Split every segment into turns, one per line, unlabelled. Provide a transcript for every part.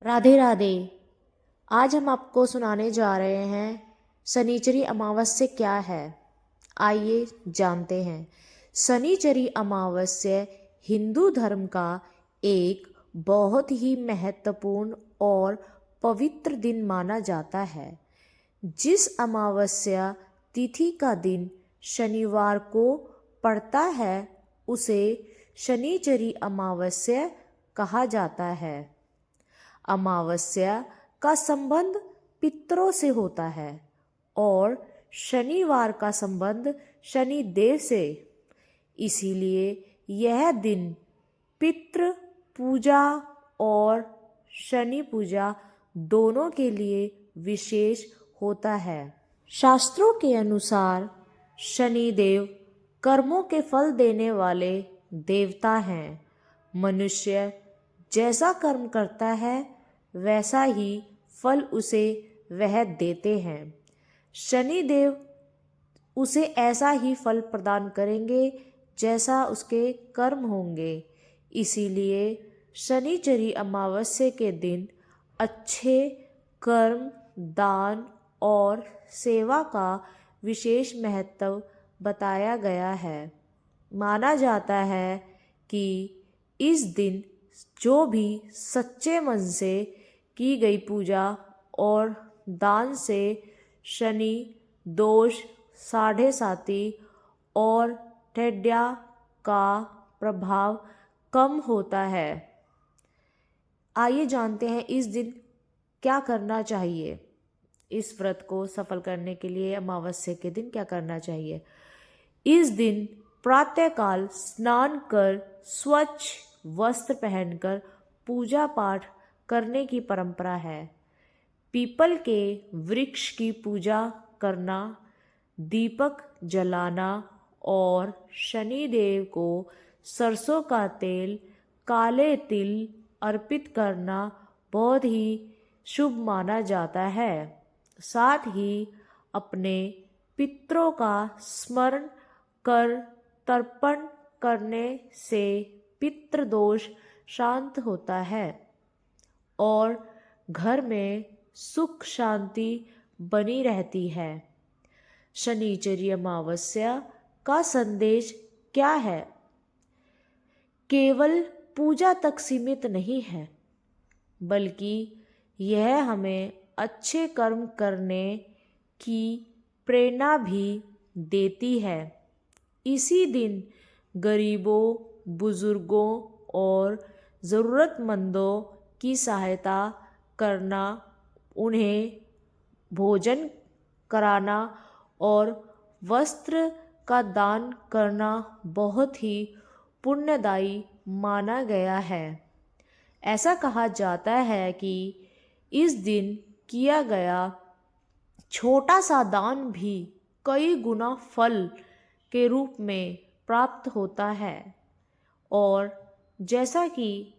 राधे राधे। आज हम आपको सुनाने जा रहे हैं शनिचरी अमावस्या क्या है। आइए जानते हैं। शनिचरी अमावस्या हिंदू धर्म का एक बहुत ही महत्वपूर्ण और पवित्र दिन माना जाता है। जिस अमावस्या तिथि का दिन शनिवार को पड़ता है उसे शनिचरी अमावस्या कहा जाता है। अमावस्या का संबंध पितरों से होता है और शनिवार का संबंध शनिदेव से। इसीलिए यह दिन पितृ पूजा और शनि पूजा दोनों के लिए विशेष होता है। शास्त्रों के अनुसार शनिदेव कर्मों के फल देने वाले देवता हैं। मनुष्य जैसा कर्म करता है वैसा ही फल उसे वह देते हैं। शनिदेव उसे ऐसा ही फल प्रदान करेंगे जैसा उसके कर्म होंगे। इसीलिए शनिचरी अमावस्या के दिन अच्छे कर्म, दान और सेवा का विशेष महत्व बताया गया है। माना जाता है कि इस दिन जो भी सच्चे मन से की गई पूजा और दान से शनि दोष, साढ़े साती और टेढ़िया का प्रभाव कम होता है। आइए जानते हैं इस दिन क्या करना चाहिए। इस व्रत को सफल करने के लिए अमावस्या के दिन क्या करना चाहिए। इस दिन प्रातःकाल स्नान कर स्वच्छ वस्त्र पहनकर पूजा पाठ करने की परंपरा है। पीपल के वृक्ष की पूजा करना, दीपक जलाना और शनिदेव को सरसों का तेल, काले तिल अर्पित करना बहुत ही शुभ माना जाता है। साथ ही अपने पितरों का स्मरण कर तर्पण करने से पितृदोष शांत होता है और घर में सुख शांति बनी रहती है। शनिचरी अमावस्या का संदेश क्या है? केवल पूजा तक सीमित नहीं है, बल्कि यह हमें अच्छे कर्म करने की प्रेरणा भी देती है। इसी दिन गरीबों, बुजुर्गों और ज़रूरतमंदों की सहायता करना, उन्हें भोजन कराना और वस्त्र का दान करना बहुत ही पुण्यदायी माना गया है। ऐसा कहा जाता है कि इस दिन किया गया छोटा सा दान भी कई गुना फल के रूप में प्राप्त होता है। और जैसा कि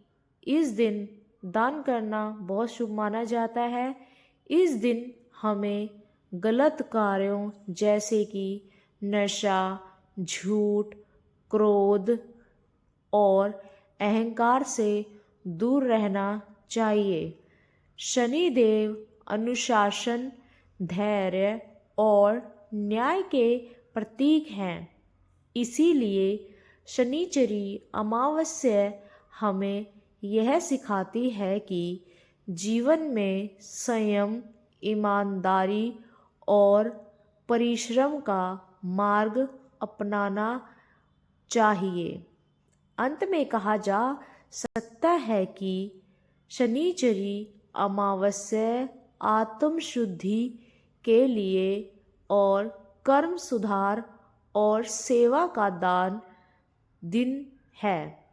इस दिन दान करना बहुत शुभ माना जाता है, इस दिन हमें गलत कार्यों जैसे कि नशा, झूठ, क्रोध और अहंकार से दूर रहना चाहिए। शनिदेव अनुशासन, धैर्य और न्याय के प्रतीक हैं। इसीलिए शनिचरी अमावस्या हमें यह सिखाती है कि जीवन में संयम, ईमानदारी और परिश्रम का मार्ग अपनाना चाहिए। अंत में कहा जा सकता है कि शनिचरी अमावस्या आत्मशुद्धि के लिए और कर्म सुधार और सेवा का दान दिन है।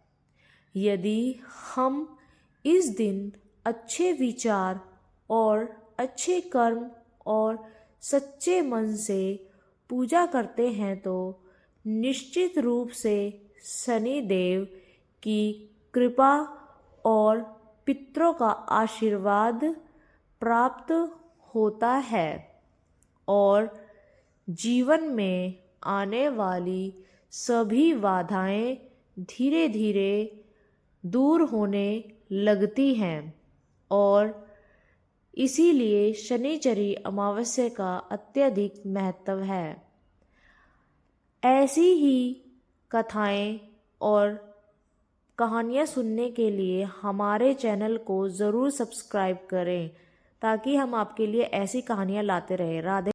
यदि हम इस दिन अच्छे विचार और अच्छे कर्म और सच्चे मन से पूजा करते हैं तो निश्चित रूप से शनिदेव की कृपा और पितरों का आशीर्वाद प्राप्त होता है और जीवन में आने वाली सभी बाधाएं धीरे धीरे दूर होने लगती हैं। और इसीलिए शनिचरी अमावस्या का अत्यधिक महत्व है। ऐसी ही कथाएं और कहानियाँ सुनने के लिए हमारे चैनल को ज़रूर सब्सक्राइब करें ताकि हम आपके लिए ऐसी कहानियाँ लाते रहें। राधे।